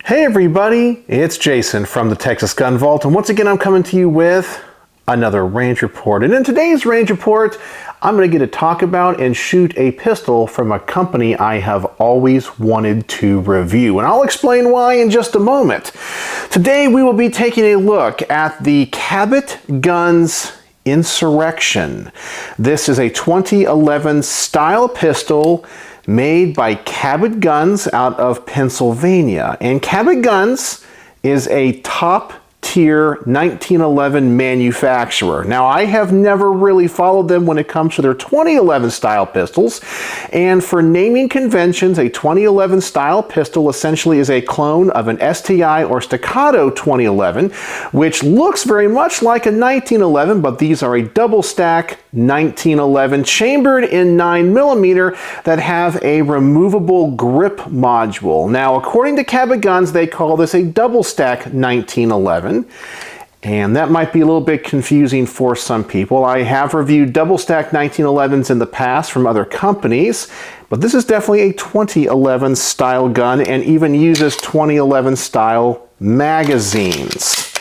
Hey everybody, it's Jason from the Texas Gun Vault, and once again I'm coming to you with another range report. And in today's range report, I'm going to get to talk about and shoot a pistol from a company I have always wanted to review. And I'll explain why in just a moment. Today we will be taking a look at the Cabot Guns Insurrection. This is a 2011 style pistol made by Cabot Guns out of Pennsylvania. And Cabot Guns is a top-tier 1911 manufacturer. Now, I have never really followed them when it comes to their 2011 style pistols. And for naming conventions, a 2011 style pistol essentially is a clone of an STI or Staccato 2011, which looks very much like a 1911, but these are a double stack 1911 chambered in 9mm that have a removable grip module. Now, according to Cabot Guns, they call this a double stack 1911. And that might be a little bit confusing for some people. I have reviewed double stack 1911s in the past from other companies, but this is definitely a 2011 style gun and even uses 2011 style magazines.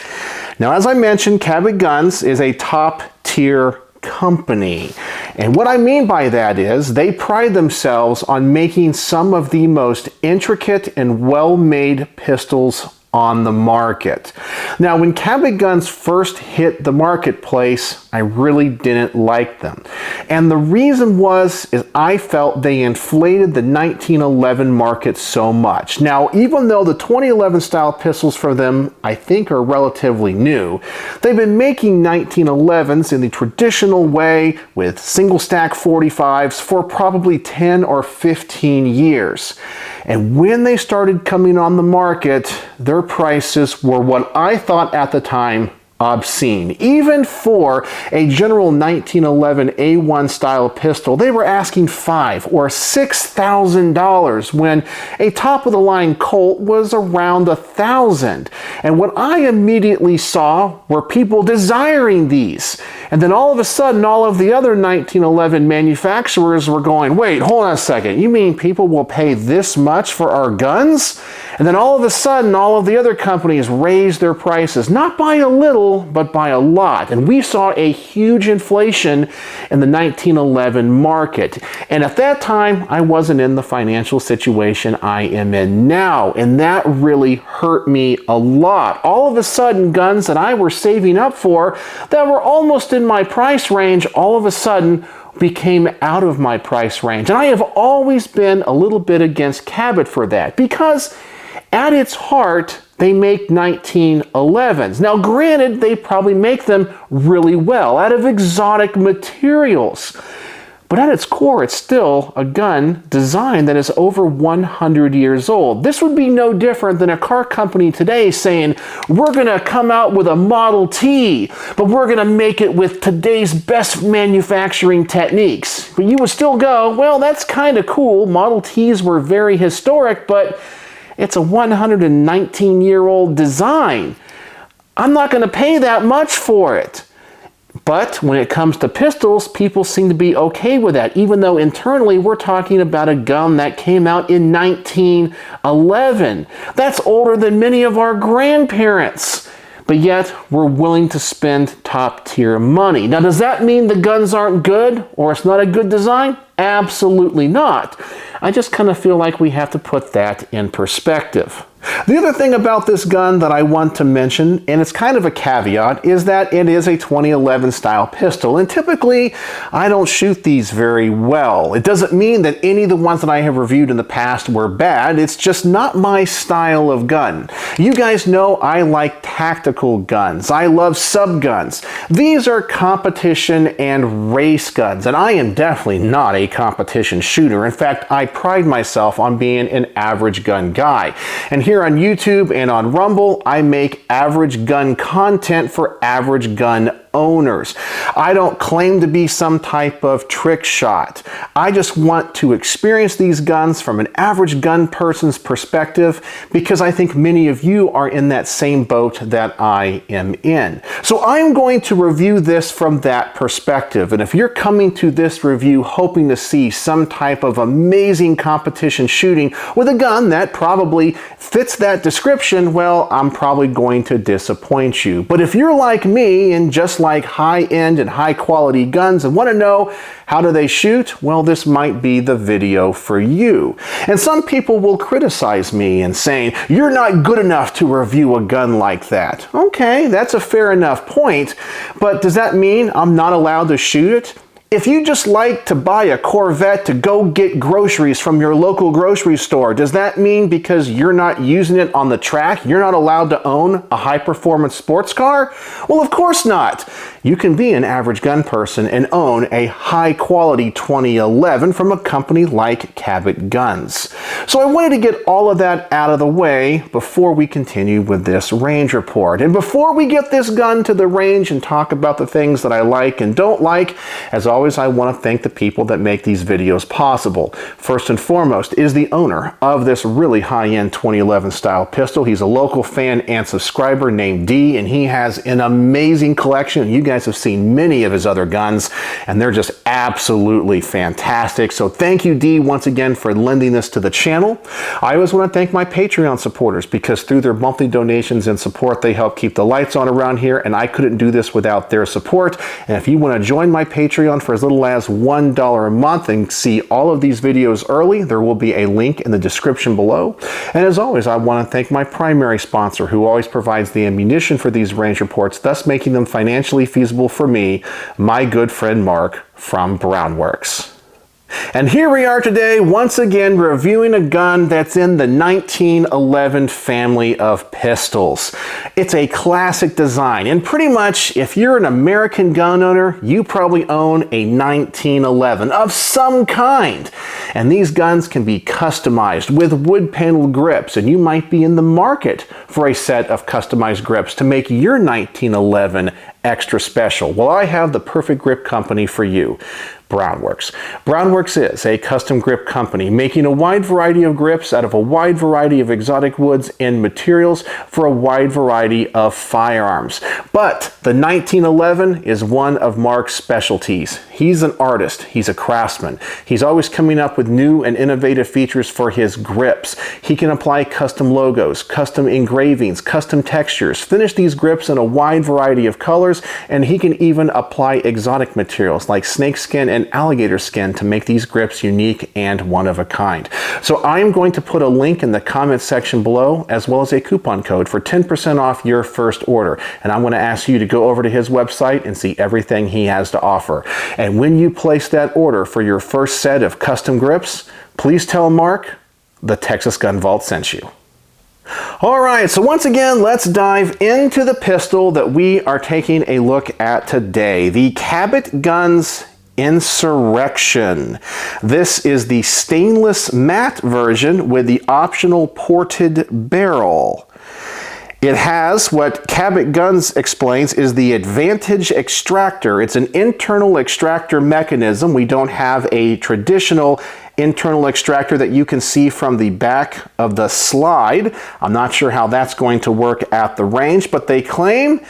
Now, as I mentioned, Cabot Guns is a top tier company. And what I mean by that is they pride themselves on making some of the most intricate and well-made pistols on the market. Now, when Cabot Guns first hit the marketplace, I really didn't like them. And the reason is I felt they inflated the 1911 market so much. Now, even though the 2011 style pistols for them, I think, are relatively new, they've been making 1911s in the traditional way with single stack 45s for probably 10 or 15 years. And when they started coming on the market, their prices were what I thought at the time obscene. Even for a general 1911 A1 style pistol, they were asking $5,000 or $6,000 when a top-of-the-line Colt was around $1,000. And what I immediately saw were people desiring these. And then all of a sudden, all of the other 1911 manufacturers were going, wait, hold on a second, you mean people will pay this much for our guns? And then all of a sudden, all of the other companies raised their prices, not by a little, but by a lot. And we saw a huge inflation in the 1911 market. And at that time, I wasn't in the financial situation I am in now. And that really hurt me a lot. All of a sudden, guns that I were saving up for that were almost in my price range, all of a sudden became out of my price range. And I have always been a little bit against Cabot for that, because at its heart, they make 1911s. Now, granted, they probably make them really well out of exotic materials. But at its core, it's still a gun design that is over 100 years old. This would be no different than a car company today saying, we're going to come out with a Model T, but we're going to make it with today's best manufacturing techniques. But you would still go, well, that's kind of cool. Model Ts were very historic, but it's a 119-year-old design. I'm not going to pay that much for it. But when it comes to pistols, people seem to be okay with that, even though internally we're talking about a gun that came out in 1911. That's older than many of our grandparents. But yet, we're willing to spend top-tier money. Now, does that mean the guns aren't good or it's not a good design? Absolutely not. I just kind of feel like we have to put that in perspective. The other thing about this gun that I want to mention, and it's kind of a caveat, is that it is a 2011 style pistol, and typically I don't shoot these very well. It doesn't mean that any of the ones that I have reviewed in the past were bad, it's just not my style of gun. You guys know I like tactical guns. I love subguns. These are competition and race guns, and I am definitely not a competition shooter. In fact, I pride myself on being an average gun guy. And here on YouTube and on Rumble, I make average gun content for average gun owners. I don't claim to be some type of trick shot. I just want to experience these guns from an average gun person's perspective because I think many of you are in that same boat that I am in. So I'm going to review this from that perspective. And if you're coming to this review hoping to see some type of amazing competition shooting with a gun that probably fits that description, well, I'm probably going to disappoint you. But if you're like me and just like high-end and high-quality guns and want to know how do they shoot, well, this might be the video for you. And some people will criticize me and saying, you're not good enough to review a gun like that. Okay, that's a fair enough point, but does that mean I'm not allowed to shoot it? If you just like to buy a Corvette to go get groceries from your local grocery store, does that mean because you're not using it on the track, you're not allowed to own a high-performance sports car? Well, of course not. You can be an average gun person and own a high-quality 2011 from a company like Cabot Guns. So I wanted to get all of that out of the way before we continue with this range report. And before we get this gun to the range and talk about the things that I like and don't like, as always, I want to thank the people that make these videos possible. First and foremost is the owner of this really high-end 2011 style pistol. He's a local fan and subscriber named D, and he has an amazing collection. You guys have seen many of his other guns, and they're just absolutely fantastic. So thank you, D, once again for lending this to the channel. I always want to thank my Patreon supporters because through their monthly donations and support, they help keep the lights on around here, and I couldn't do this without their support. And if you want to join my Patreon for as little as $1 a month and see all of these videos early, there will be a link in the description below. And as always, I want to thank my primary sponsor who always provides the ammunition for these range reports, thus making them financially feasible for me, my good friend Mark from Brownworks. And here we are today, once again, reviewing a gun that's in the 1911 family of pistols. It's a classic design, and pretty much, if you're an American gun owner, you probably own a 1911 of some kind. And these guns can be customized with wood panel grips, and you might be in the market for a set of customized grips to make your 1911 extra special. Well, I have the perfect grip company for you. Brownworks. Brownworks is a custom grip company making a wide variety of grips out of a wide variety of exotic woods and materials for a wide variety of firearms. But the 1911 is one of Mark's specialties. He's an artist. He's a craftsman. He's always coming up with new and innovative features for his grips. He can apply custom logos, custom engravings, custom textures, finish these grips in a wide variety of colors, and he can even apply exotic materials like snakeskin and alligator skin to make these grips unique and one of a kind. So I'm going to put a link in the comment section below as well as a coupon code for 10% off your first order. And I'm going to ask you to go over to his website and see everything he has to offer. And when you place that order for your first set of custom grips, please tell Mark the Texas Gun Vault sent you. Alright, so once again, let's dive into the pistol that we are taking a look at today. The Cabot Guns Insurrection. This is the stainless matte version with the optional ported barrel. It has what Cabot Guns explains is the advantage extractor. It's an internal extractor mechanism. We don't have a traditional internal extractor that you can see from the back of the slide. I'm not sure how that's going to work at the range, but they claim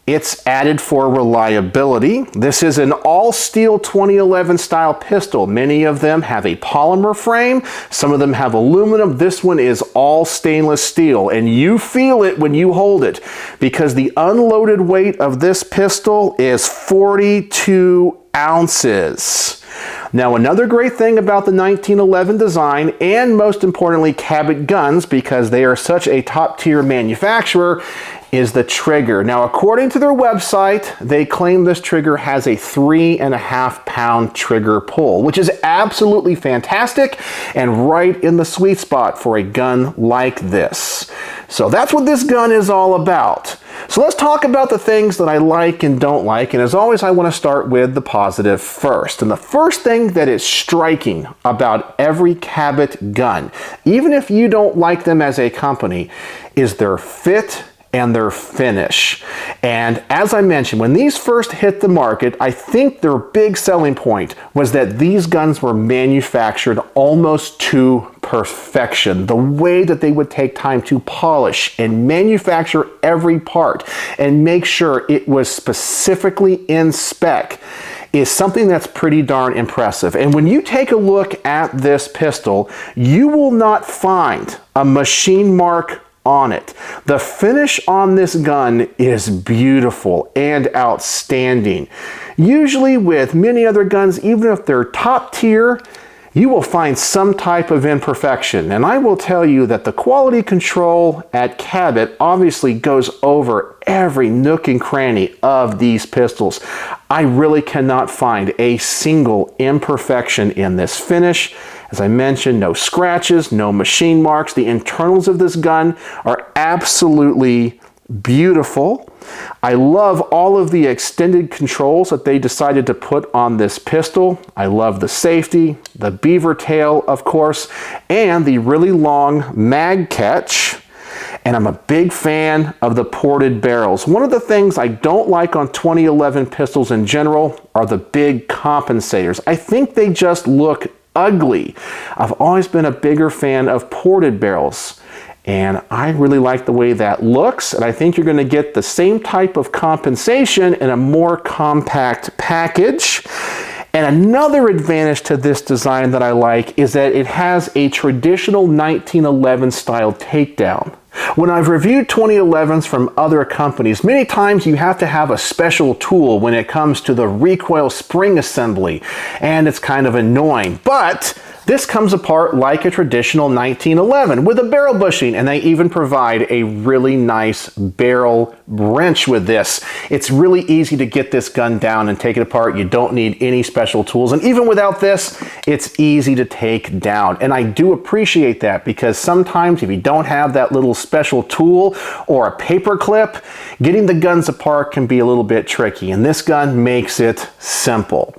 it's added for reliability. This is an all-steel 2011 style pistol. Many of them have a polymer frame. Some of them have aluminum. This one is all stainless steel, and you feel it when you hold it because the unloaded weight of this pistol is 42 ounces. Now, another great thing about the 1911 design, and most importantly Cabot Guns, because they are such a top-tier manufacturer, is the trigger. Now, according to their website, they claim this trigger has a 3.5 pound trigger pull, which is absolutely fantastic and right in the sweet spot for a gun like this. So that's what this gun is all about. So let's talk about the things that I like and don't like, and as always I want to start with the positive first. And the first thing that is striking about every Cabot gun, even if you don't like them as a company, is their fit and their finish. And as I mentioned, when these first hit the market, I think their big selling point was that these guns were manufactured almost to perfection. The way that they would take time to polish and manufacture every part and make sure it was specifically in spec is something that's pretty darn impressive. And when you take a look at this pistol, you will not find a machine mark on it. The finish on this gun is beautiful and outstanding. Usually with many other guns, even if they're top tier, you will find some type of imperfection. And I will tell you that the quality control at Cabot obviously goes over every nook and cranny of these pistols. I really cannot find a single imperfection in this finish. As I mentioned, no scratches, no machine marks. The internals of this gun are absolutely beautiful. I love all of the extended controls that they decided to put on this pistol. I love the safety, the beaver tail, of course, and the really long mag catch. And I'm a big fan of the ported barrels. One of the things I don't like on 2011 pistols in general are the big compensators. I think they just look ugly. I've always been a bigger fan of ported barrels, and I really like the way that looks, and I think you're going to get the same type of compensation in a more compact package. And another advantage to this design that I like is that it has a traditional 1911 style takedown. When I've reviewed 2011s from other companies, many times you have to have a special tool when it comes to the recoil spring assembly, and it's kind of annoying. But this comes apart like a traditional 1911 with a barrel bushing, and they even provide a really nice barrel wrench with this. It's really easy to get this gun down and take it apart. You don't need any special tools, and even without this, it's easy to take down. And I do appreciate that, because sometimes if you don't have that little special tool or a paper clip, getting the guns apart can be a little bit tricky, and this gun makes it simple.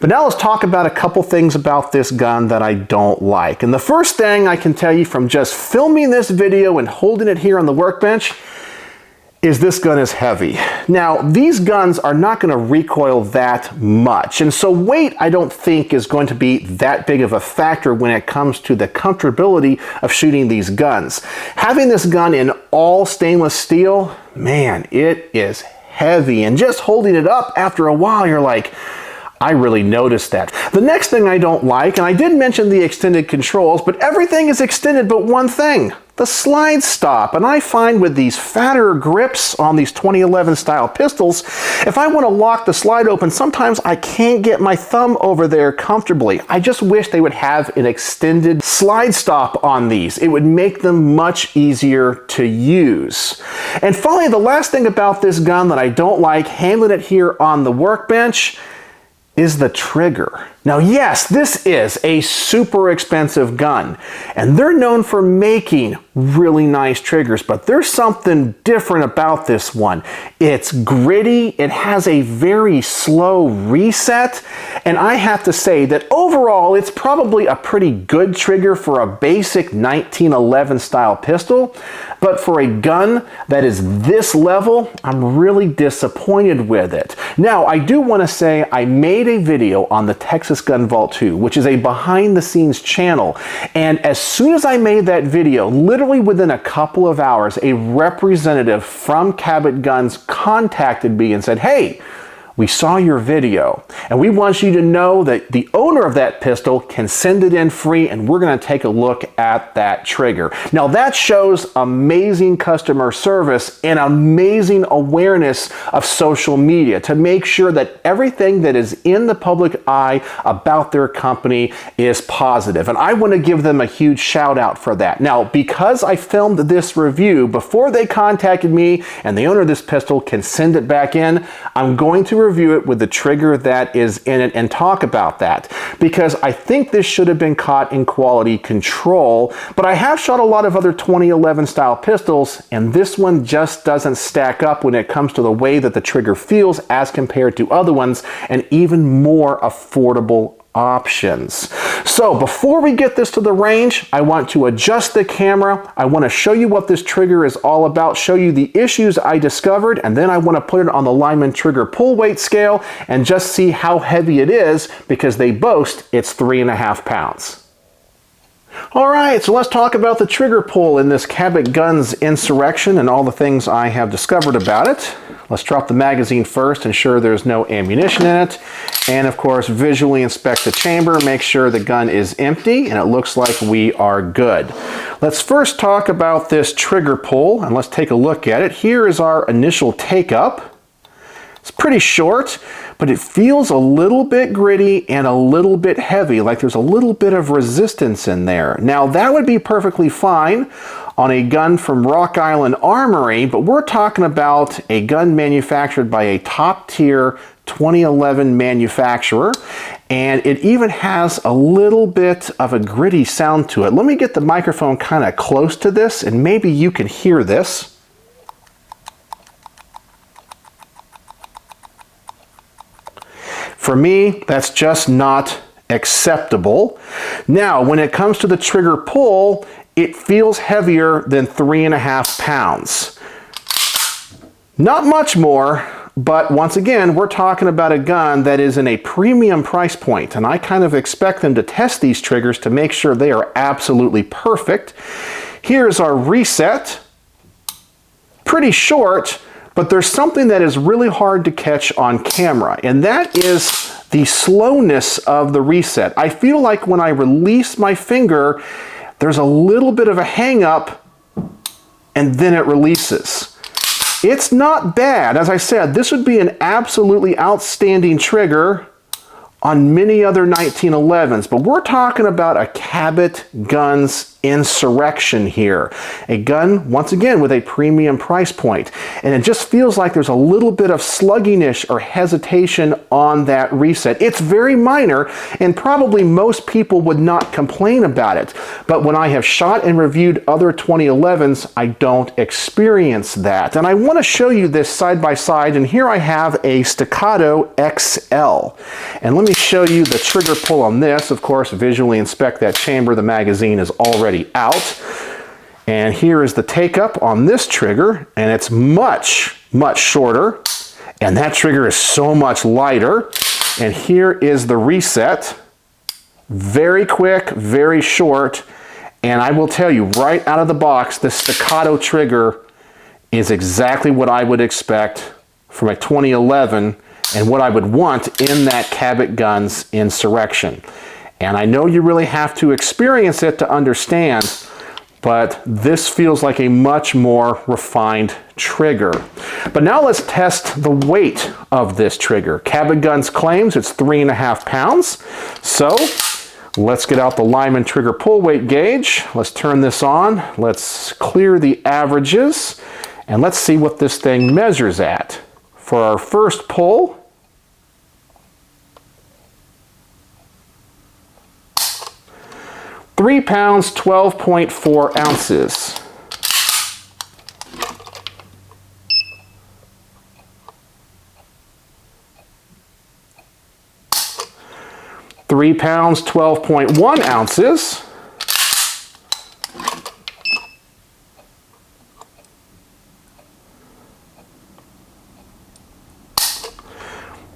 But now let's talk about a couple things about this gun that I don't like. And the first thing I can tell you from just filming this video and holding it here on the workbench is this gun is heavy. Now, these guns are not going to recoil that much, and so weight I don't think is going to be that big of a factor when it comes to the comfortability of shooting these guns. Having this gun in all stainless steel, man, it is heavy, and just holding it up after a while, you're like, I really noticed that. The next thing I don't like, and I did mention the extended controls, but everything is extended but one thing, the slide stop. And I find with these fatter grips on these 2011 style pistols, if I want to lock the slide open, sometimes I can't get my thumb over there comfortably. I just wish they would have an extended slide stop on these. It would make them much easier to use. And finally, the last thing about this gun that I don't like handling it here on the workbench is the trigger. Now, yes, this is a super expensive gun, and they're known for making really nice triggers, but there's something different about this one. It's gritty, it has a very slow reset, and I have to say that overall, it's probably a pretty good trigger for a basic 1911 style pistol, but for a gun that is this level, I'm really disappointed with it. Now, I do want to say I made a video on the Texas Gun Vault 2, which is a behind the scenes channel. And as soon as I made that video, literally within a couple of hours, a representative from Cabot Guns contacted me and said, "Hey, we saw your video, and we want you to know that the owner of that pistol can send it in free, and we're going to take a look at that trigger." Now, that shows amazing customer service and amazing awareness of social media to make sure that everything that is in the public eye about their company is positive. And I want to give them a huge shout out for that. Now, because I filmed this review before they contacted me and the owner of this pistol can send it back in, I'm going to review it with the trigger that is in it and talk about that, because I think this should have been caught in quality control. But I have shot a lot of other 2011 style pistols, and this one just doesn't stack up when it comes to the way that the trigger feels as compared to other ones, and even more affordable options. So before we get this to the range, I want to adjust the camera. I want to show you what this trigger is all about, show you the issues I discovered, and then I want to put it on the Lyman trigger pull weight scale and just see how heavy it is, because they boast it's 3.5 pounds. All right, so let's talk about the trigger pull in this Cabot Guns Insurrection and all the things I have discovered about it. Let's drop the magazine first, ensure there's no ammunition in it, and of course visually inspect the chamber, make sure the gun is empty, and it looks like we are good. Let's first talk about this trigger pull, and let's take a look at it. Here is our initial take-up. It's pretty short, but it feels a little bit gritty and a little bit heavy, like there's a little bit of resistance in there. Now that would be perfectly fine on a gun from Rock Island Armory, but we're talking about a gun manufactured by a top-tier 2011 manufacturer, and it even has a little bit of a gritty sound to it. Let me get the microphone kind of close to this, and maybe you can hear this. For me, that's just not acceptable. Now, when it comes to the trigger pull, it feels heavier than 3.5 pounds. Not much more, but once again, we're talking about a gun that is in a premium price point, and I kind of expect them to test these triggers to make sure they are absolutely perfect. Here's our reset. Pretty short, but there's something that is really hard to catch on camera, and that is the slowness of the reset. I feel like when I release my finger, there's a little bit of a hang up, and then it releases. It's not bad. As I said, this would be an absolutely outstanding trigger on many other 1911s, but we're talking about a Cabot Guns Insurrection here. A gun, once again, with a premium price point. And it just feels like there's a little bit of sluggishness or hesitation on that reset. It's very minor, and probably most people would not complain about it. But when I have shot and reviewed other 2011s, I don't experience that. And I want to show you this side by side, and here I have a Staccato XL. And let me show you the trigger pull on this. Of course, visually inspect that chamber. The magazine is already out. And here is the take-up on this trigger, and it's much, much shorter. And that trigger is so much lighter. And here is the reset. Very quick, very short. And I will tell you, right out of the box, the Staccato trigger is exactly what I would expect from a 2011 and what I would want in that Cabot Guns Insurrection. And I know you really have to experience it to understand, but this feels like a much more refined trigger. But now let's test the weight of this trigger. Cabot Guns claims it's 3.5 pounds. So let's get out the Lyman trigger pull weight gauge. Let's turn this on. Let's clear the averages, and let's see what this thing measures at. For our first pull, £3 pounds, 12.4 ounces. £3 pounds, 12.1 ounces.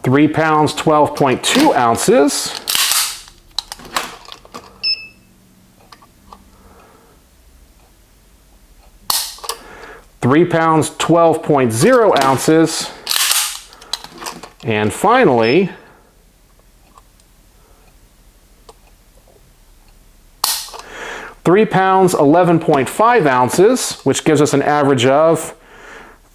£3 pounds, 12.2 ounces. £3 pounds, 12.0 ounces. And finally, £3 pounds, 11.5 ounces, which gives us an average of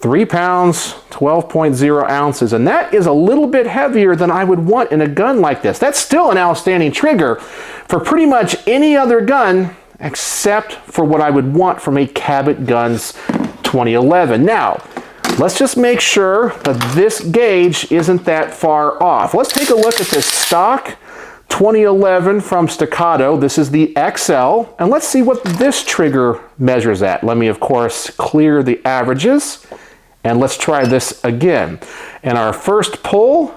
£3 pounds, 12.0 ounces. And that is a little bit heavier than I would want in a gun like this. That's still an outstanding trigger for pretty much any other gun except for what I would want from a Cabot Guns 2011. Now, let's just make sure that this gauge isn't that far off. Let's take a look at this stock 2011 from Staccato. This is the XL, and let's see what this trigger measures at. Let me, of course, clear the averages, and let's try this again. And our first pull,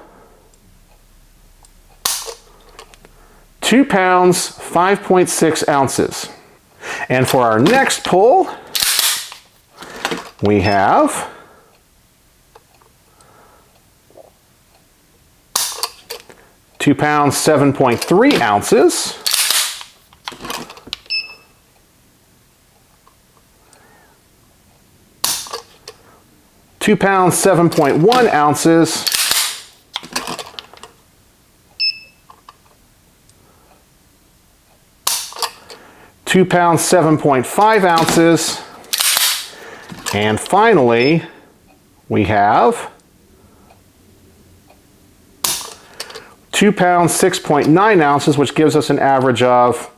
2 pounds, 5.6 ounces. And for our next pull, we have 2 pounds, 7.3 ounces. Two pounds, 7.1 ounces. 2 pounds, 7.5 ounces. And finally, we have 2 pounds, 6.9 ounces, which gives us an average of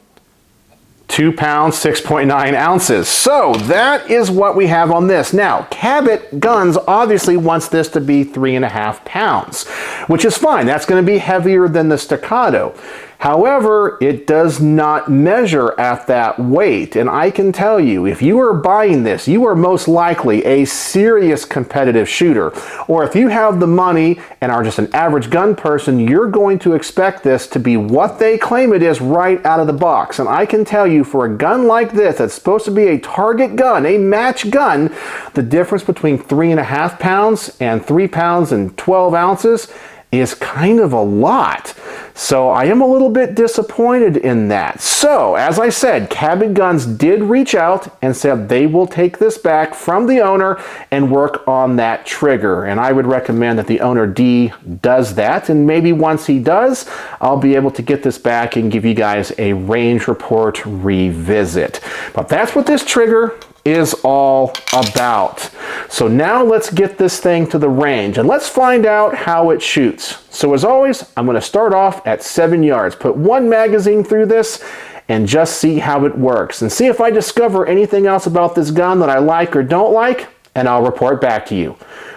2 pounds, 6.9 ounces. So that is what we have on this. Now, Cabot Guns obviously wants this to be 3.5 pounds, which is fine. That's going to be heavier than the Staccato. However, it does not measure at that weight. And I can tell you, if you are buying this, you are most likely a serious competitive shooter. Or if you have the money and are just an average gun person, you're going to expect this to be what they claim it is right out of the box. And I can tell you, for a gun like this, that's supposed to be a target gun, a match gun, the difference between 3.5 pounds and 3 pounds and 12 ounces is kind of a lot. So I am a little bit disappointed in that. So, as I said, Cabot Guns did reach out and said they will take this back from the owner and work on that trigger. And I would recommend that the owner D does that. And maybe once he does, I'll be able to get this back and give you guys a range report revisit. But that's what this trigger is all about. So now let's get this thing to the range and let's find out how it shoots. So as always, I'm going to start off at 7 yards, put one magazine through this and just see how it works and see if I discover anything else about this gun that I like or don't like, and I'll report back to you.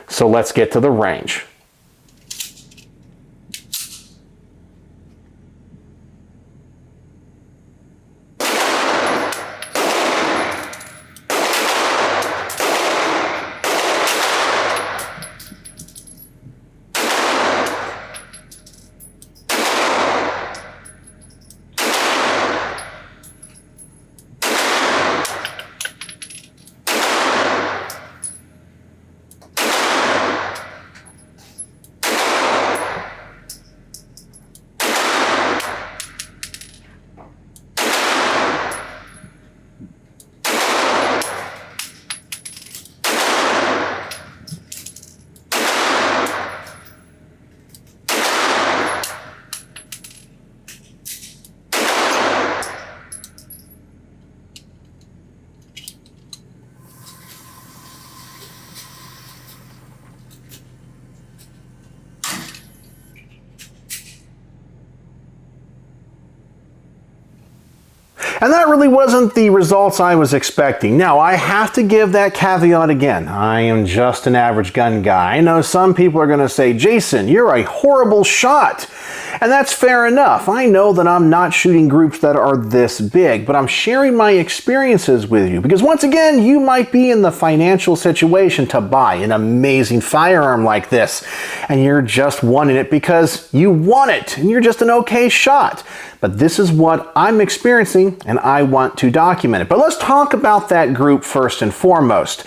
So let's get to the range. And that really wasn't the results I was expecting. Now, I have to give that caveat again. I am just an average gun guy. I know some people are going to say, Jason, you're a horrible shot. And that's fair enough. I know that I'm not shooting groups that are this big, but I'm sharing my experiences with you because once again, you might be in the financial situation to buy an amazing firearm like this, and you're just wanting it because you want it and you're just an okay shot. But this is what I'm experiencing and I want to document it. But let's talk about that group first and foremost.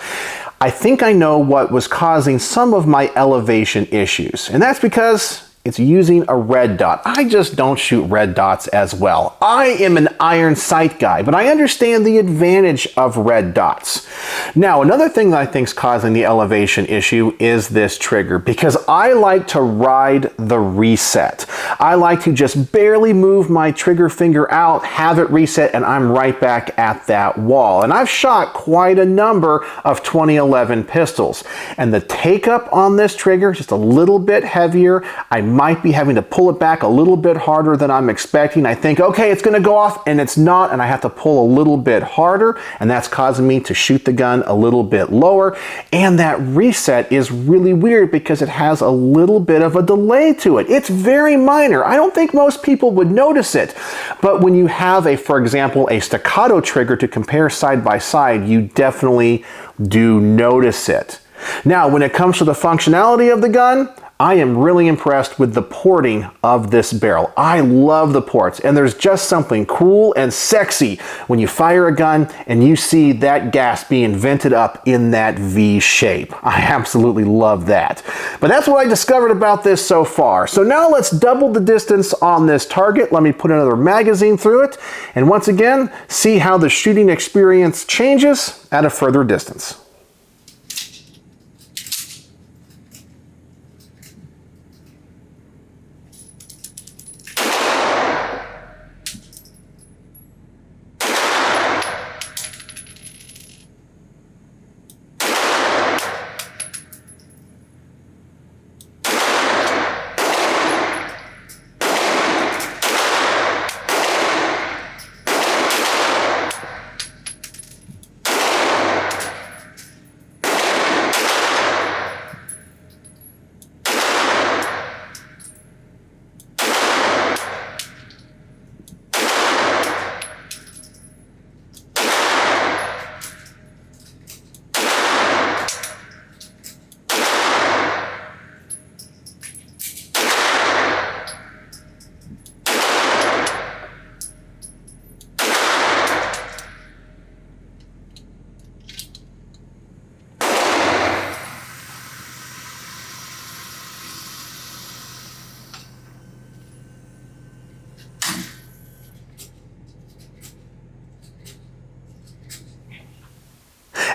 I think I know what was causing some of my elevation issues, and that's because it's using a red dot. I just don't shoot red dots as well. I am an iron sight guy, but I understand the advantage of red dots. Now, another thing that I think is causing the elevation issue is this trigger, because I like to ride the reset. I like to just barely move my trigger finger out, have it reset, and I'm right back at that wall. And I've shot quite a number of 2011 pistols. And the take up on this trigger is just a little bit heavier. I might be having to pull it back a little bit harder than I'm expecting. I think, okay, it's going to go off, and it's not, and I have to pull a little bit harder, and that's causing me to shoot the gun a little bit lower. And that reset is really weird because it has a little bit of a delay to it. It's very minor. I don't think most people would notice it, but when you have for example, a staccato trigger to compare side by side, you definitely do notice it. Now, when it comes to the functionality of the gun, I am really impressed with the porting of this barrel. I love the ports, and there's just something cool and sexy when you fire a gun and you see that gas being vented up in that V shape. I absolutely love that. But that's what I discovered about this so far. So now let's double the distance on this target. Let me put another magazine through it, and once again, see how the shooting experience changes at a further distance.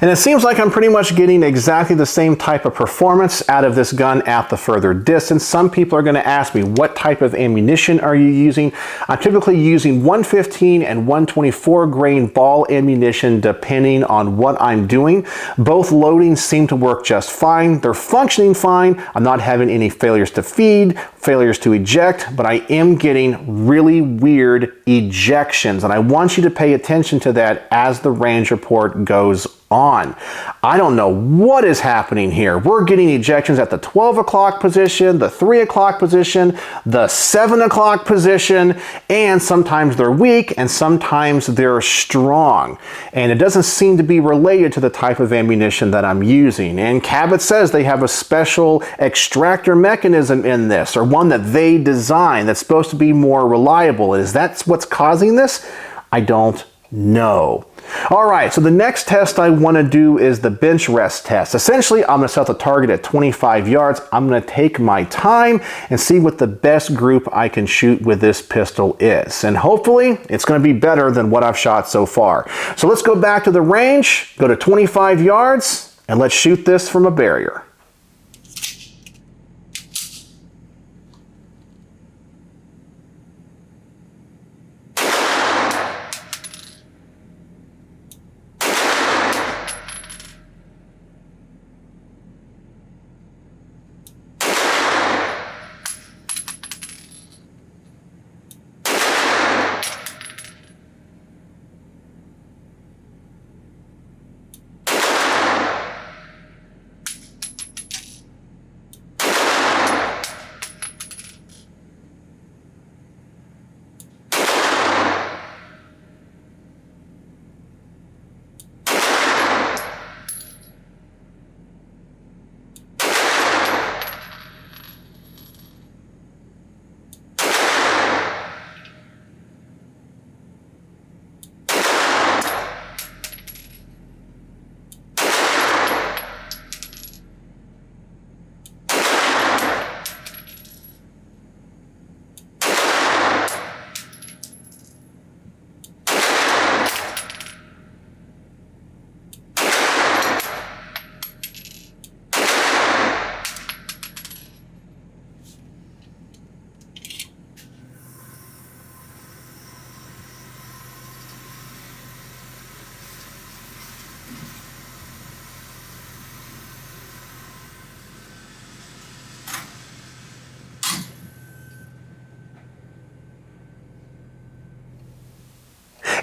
And it seems like I'm pretty much getting exactly the same type of performance out of this gun at the further distance. Some people are going to ask me, what type of ammunition are you using? I'm typically using 115 and 124 grain ball ammunition depending on what I'm doing. Both loadings seem to work just fine. They're functioning fine. I'm not having any failures to feed, failures to eject, but I am getting really weird ejections. And I want you to pay attention to that as the range report goes on. I don't know what is happening here. We're getting ejections at the 12 o'clock position, the 3 o'clock position, the 7 o'clock position, and sometimes they're weak and sometimes they're strong. And it doesn't seem to be related to the type of ammunition that I'm using. And Cabot says they have a special extractor mechanism in this, or one that they designed that's supposed to be more reliable. Is that what's causing this? I don't know. All right, so the next test I want to do is the bench rest test. Essentially, I'm going to set the target at 25 yards. I'm going to take my time and see what the best group I can shoot with this pistol is. And hopefully, it's going to be better than what I've shot so far. So let's go back to the range, go to 25 yards, and let's shoot this from a barrier.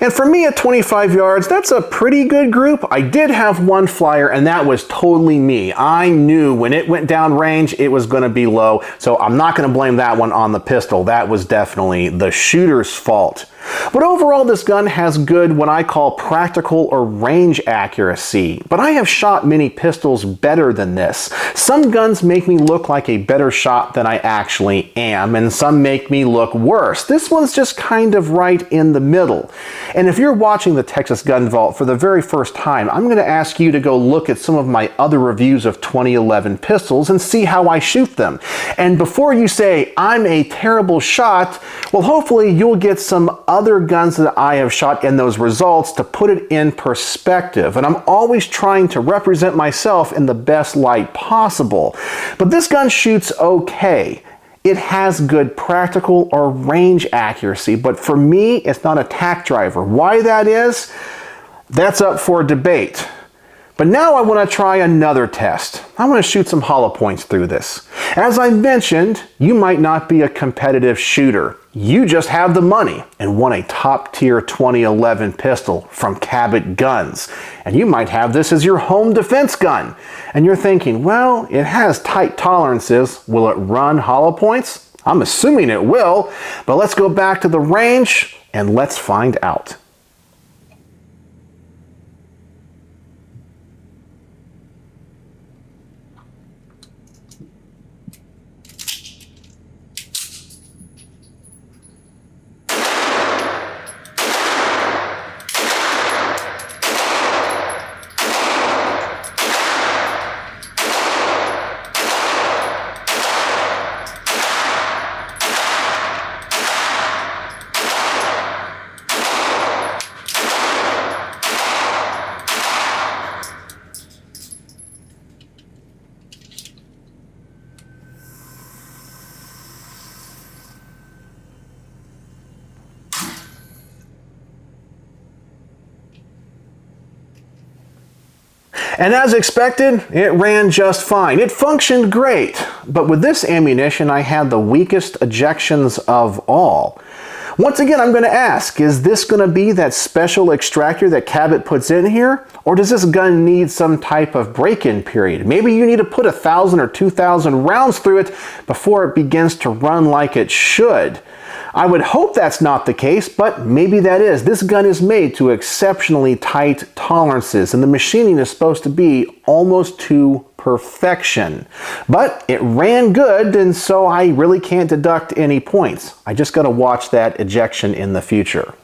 And for me at 25 yards, that's a pretty good group. I did have one flyer, and that was totally me. I knew when it went down range, it was going to be low, so I'm not going to blame that one on the pistol. That was definitely the shooter's fault. But overall, this gun has good, what I call practical or range accuracy. But I have shot many pistols better than this. Some guns make me look like a better shot than I actually am, and some make me look worse. This one's just kind of right in the middle. And if you're watching the Texas Gun Vault for the very first time, I'm going to ask you to go look at some of my other reviews of 2011 pistols and see how I shoot them. And before you say, I'm a terrible shot, well, hopefully you'll get some other guns that I have shot in those results to put it in perspective. And I'm always trying to represent myself in the best light possible. But this gun shoots okay. It has good practical or range accuracy, but for me, it's not a tack driver. Why that is, that's up for debate. But now I want to try another test. I want to shoot some hollow points through this. As I mentioned, you might not be a competitive shooter. You just have the money and want a top-tier 2011 pistol from Cabot Guns. And you might have this as your home defense gun. And you're thinking, well, it has tight tolerances. Will it run hollow points? I'm assuming it will, but let's go back to the range and let's find out. And as expected, it ran just fine. It functioned great. But with this ammunition, I had the weakest ejections of all. Once again, I'm going to ask, is this going to be that special extractor that Cabot puts in here? Or does this gun need some type of break-in period? Maybe you need to put 1,000 or 2,000 rounds through it before it begins to run like it should. I would hope that's not the case, but maybe that is. This gun is made to exceptionally tight tolerances, and the machining is supposed to be almost to perfection. But it ran good, and so I really can't deduct any points. I just got to watch that ejection in the future.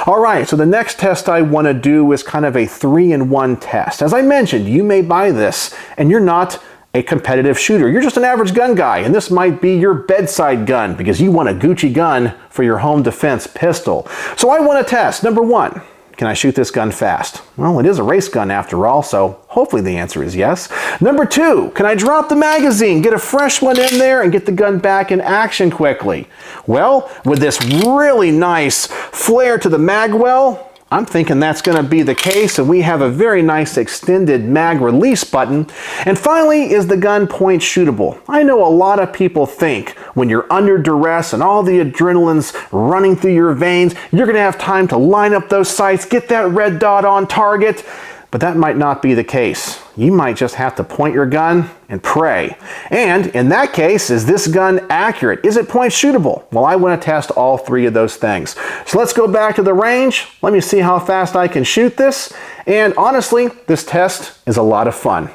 All right, so the next test I want to do is kind of a 3-in-1 test. As I mentioned, you may buy this, and you're not a competitive shooter. You're just an average gun guy, and this might be your bedside gun because you want a Gucci gun for your home defense pistol. So I want to test, number one, can I shoot this gun fast? Well, it is a race gun after all, so hopefully the answer is yes. Number two, can I drop the magazine, get a fresh one in there, and get the gun back in action quickly? Well, with this really nice flare to the mag well, I'm thinking that's going to be the case, and we have a very nice extended mag release button. And finally, is the gun point shootable? I know a lot of people think when you're under duress and all the adrenaline's running through your veins, you're going to have time to line up those sights, get that red dot on target, but that might not be the case. You might just have to point your gun and pray. And in that case, is this gun accurate? Is it point shootable? Well, I want to test all three of those things. So let's go back to the range. Let me see how fast I can shoot this. And honestly, this test is a lot of fun.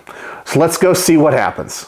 So let's go see what happens.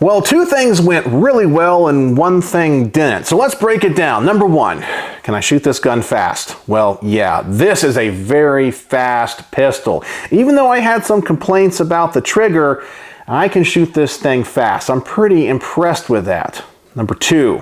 Well, two things went really well and one thing didn't. So let's break it down. Number one, can I shoot this gun fast? Well, yeah, this is a very fast pistol. Even though I had some complaints about the trigger, I can shoot this thing fast. I'm pretty impressed with that. Number two,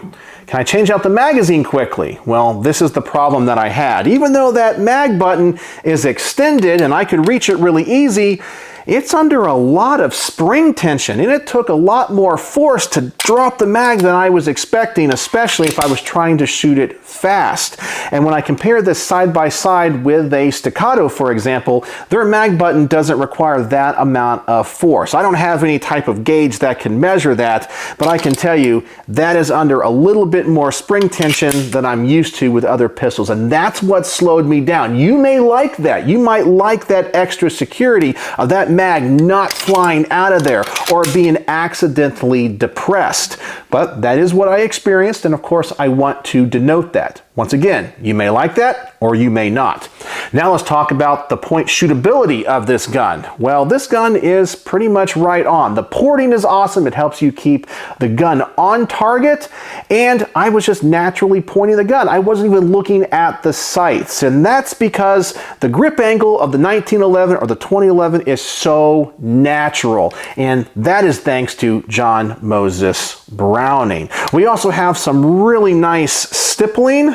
can I change out the magazine quickly? Well, this is the problem that I had. Even though that mag button is extended and I could reach it really easy, it's under a lot of spring tension, and it took a lot more force to drop the mag than I was expecting, especially if I was trying to shoot it fast. And when I compare this side by side with a staccato, for example, their mag button doesn't require that amount of force. I don't have any type of gauge that can measure that, but I can tell you that is under a little bit more spring tension than I'm used to with other pistols, and that's what slowed me down. You may like that. You might like that extra security of that mag not flying out of there or being accidentally depressed. But that is what I experienced, and of course I want to denote that. Once again, you may like that or you may not. Now let's talk about the point shootability of this gun. Well, this gun is pretty much right on. The porting is awesome. It helps you keep the gun on target, and I was just naturally pointing the gun. I wasn't even looking at the sights, and that's because the grip angle of the 1911 or the 2011 is so natural, and that is thanks to John Moses Browning. We also have some really nice stippling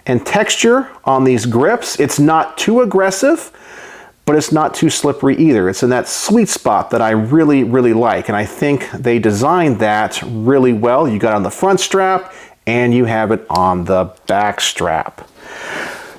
and texture on these grips. It's not too aggressive, but it's not too slippery either. It's in that sweet spot that I really, really like, and I think they designed that really well. You got it on the front strap, and you have it on the back strap.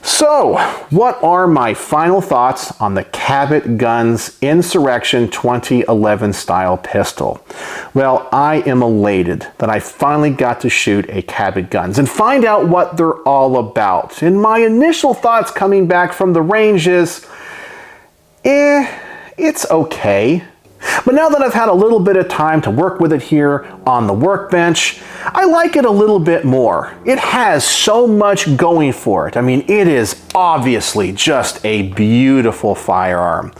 So, what are my final thoughts on the Cabot Guns Insurrection 2011 style pistol? Well, I am elated that I finally got to shoot a Cabot Guns and find out what they're all about. And my initial thoughts coming back from the range is, it's okay. But now that I've had a little bit of time to work with it here on the workbench, I like it a little bit more. It has so much going for it. I mean, it is obviously just a beautiful firearm.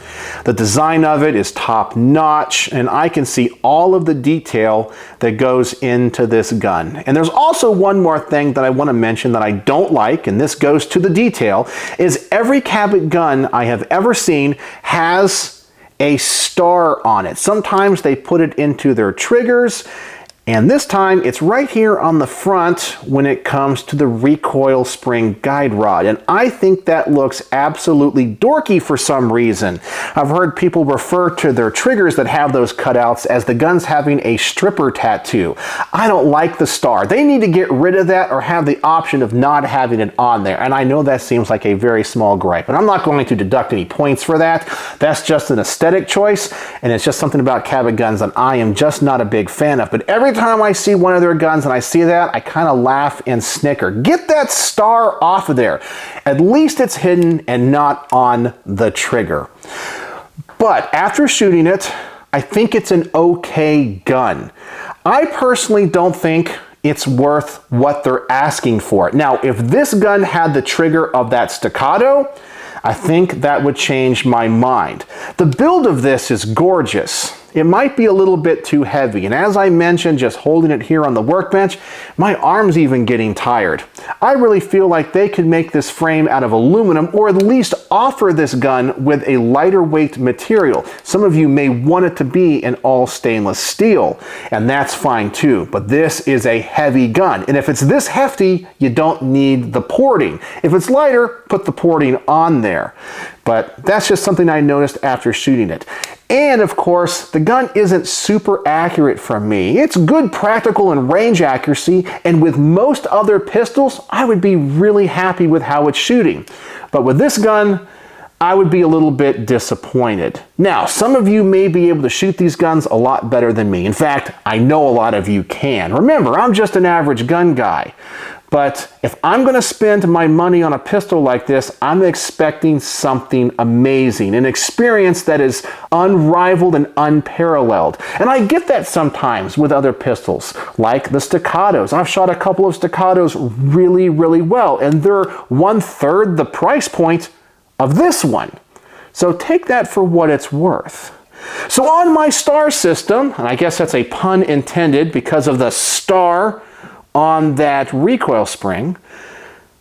The design of it is top notch, and I can see all of the detail that goes into this gun. And there's also one more thing that I want to mention that I don't like, and this goes to the detail, is every Cabot gun I have ever seen has a star on it. Sometimes they put it into their triggers, and this time it's right here on the front when it comes to the recoil spring guide rod, and I think that looks absolutely dorky for some reason. I've heard people refer to their triggers that have those cutouts as the guns having a stripper tattoo. I don't like the star. They need to get rid of that or have the option of not having it on there, and I know that seems like a very small gripe, and I'm not going to deduct any points for that. That's just an aesthetic choice, and it's just something about Cabot Guns that I am just not a big fan of. But every time I see one of their guns and I see that, I kind of laugh and snicker. Get that star off of there. At least it's hidden and not on the trigger. But after shooting it, I think it's an okay gun. I personally don't think it's worth what they're asking for it. Now, if this gun had the trigger of that staccato, I think that would change my mind. The build of this is gorgeous. It might be a little bit too heavy, and as I mentioned, just holding it here on the workbench, my arm's even getting tired. I really feel like they could make this frame out of aluminum, or at least offer this gun with a lighter weight material. Some of you may want it to be an all stainless steel, and that's fine too, but this is a heavy gun, and if it's this hefty, you don't need the porting. If it's lighter, put the porting on there. But that's just something I noticed after shooting it. And of course, the gun isn't super accurate from me. It's good practical and range accuracy, and with most other pistols, I would be really happy with how it's shooting. But with this gun, I would be a little bit disappointed. Now, some of you may be able to shoot these guns a lot better than me. In fact, I know a lot of you can. Remember, I'm just an average gun guy. But if I'm going to spend my money on a pistol like this, I'm expecting something amazing, an experience that is unrivaled and unparalleled. And I get that sometimes with other pistols, like the staccatos. I've shot a couple of staccatos really, really well, and they're 1/3 the price point of this one. So take that for what it's worth. So on my star system, and I guess that's a pun intended because of the star on that recoil spring,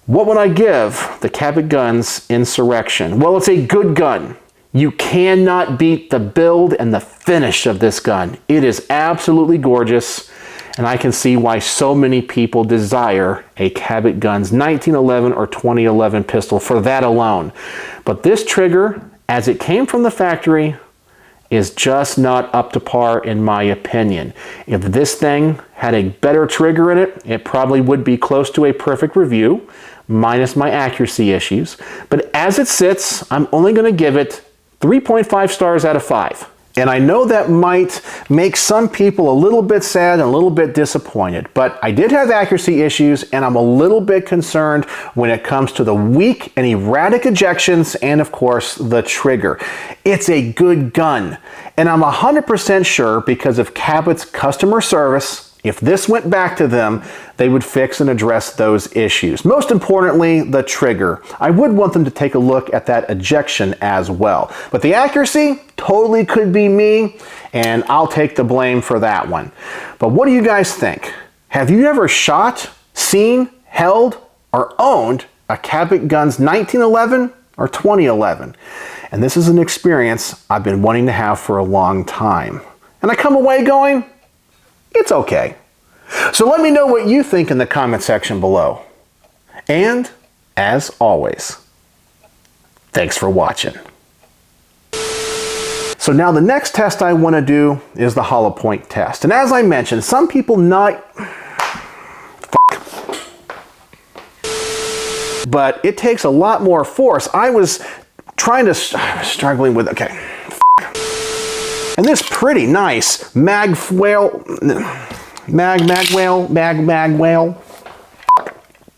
what would I give the Cabot Guns Insurrection? Well, it's a good gun. You cannot beat the build and the finish of this gun. It is absolutely gorgeous, and I can see why so many people desire a Cabot Guns 1911 or 2011 pistol for that alone. But this trigger, as it came from the factory, is just not up to par in my opinion. If this thing had a better trigger in it, it probably would be close to a perfect review, minus my accuracy issues. But as it sits, I'm only going to give it 3.5 stars out of 5. And I know that might make some people a little bit sad and a little bit disappointed, but I did have accuracy issues and I'm a little bit concerned when it comes to the weak and erratic ejections and of course the trigger. It's a good gun, and I'm 100% sure because of Cabot's customer service, if this went back to them, they would fix and address those issues. Most importantly, the trigger. I would want them to take a look at that ejection as well. But the accuracy totally could be me, and I'll take the blame for that one. But what do you guys think? Have you ever shot, seen, held, or owned a Cabot Guns 1911 or 2011? And this is an experience I've been wanting to have for a long time. And I come away going, it's okay. So let me know what you think in the comment section below. And, as always, thanks for watching. So now the next test I want to do is the hollow point test. And as I mentioned, some people but it takes a lot more force. I was struggling with, and this pretty nice mag whale